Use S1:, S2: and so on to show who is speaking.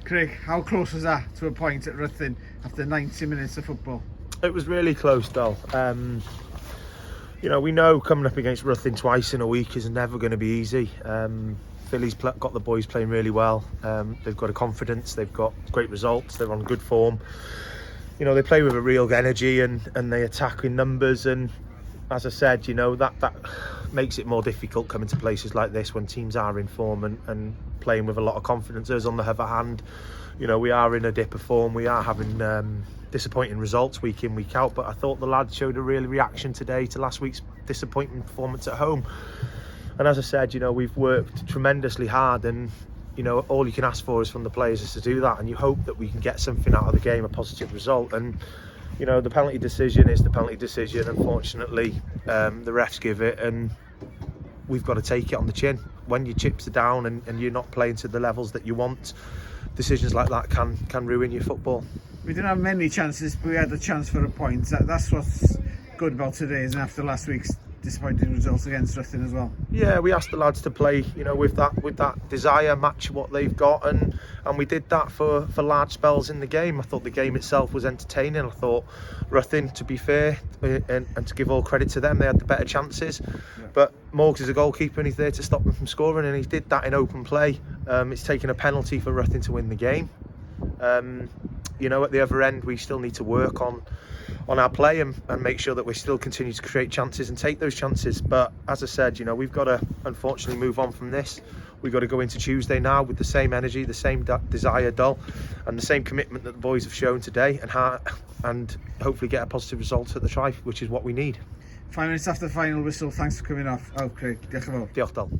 S1: Craig, how close was that to a point at Ruthin after 90 minutes of football?
S2: It was really close, Dol. We know coming up against Ruthin twice in a week is never going to be easy. Philly's got the boys playing really well. They've got a confidence, they've got great results, they're on good form. They play with a real energy and they attack in numbers. And as I said, that makes it more difficult coming to places like this when teams are in form and playing with a lot of confidence. Us, on the other hand, we are in a dip of form. We are having disappointing results week in, week out. But I thought the lads showed a real reaction today to last week's disappointing performance at home. And as I said, we've worked tremendously hard, and all you can ask for is from the players is to do that, and you hope that we can get something out of the game, a positive result. And the penalty decision is the penalty decision. Unfortunately, the refs give it, and we've got to take it on the chin. When your chips are down and you're not playing to the levels that you want, decisions like that can ruin your football.
S1: We didn't have many chances, but we had a chance for a point. That's what's good about today, isn't it, after last week's disappointing results against Ruthin as well?
S2: Yeah, we asked the lads to play, with that desire, match what they've got, and we did that for large spells in the game. I thought the game itself was entertaining. I thought Ruthin, to be fair, and to give all credit to them, they had the better chances. Yeah. But Morgs is a goalkeeper and he's there to stop them from scoring, and he did that in open play. It's taken a penalty for Ruthin to win the game. At the other end, we still need to work on our play and make sure that we still continue to create chances and take those chances. But as I said, we've got to unfortunately move on from this. We've got to go into Tuesday now with the same energy, the same desire, Dol, and the same commitment that the boys have shown today, and hopefully get a positive result at the try, which is what we need.
S1: 5 minutes after the final whistle. Thanks for coming off. Craig. Diolch yn fawr.
S2: Diolch, Dol.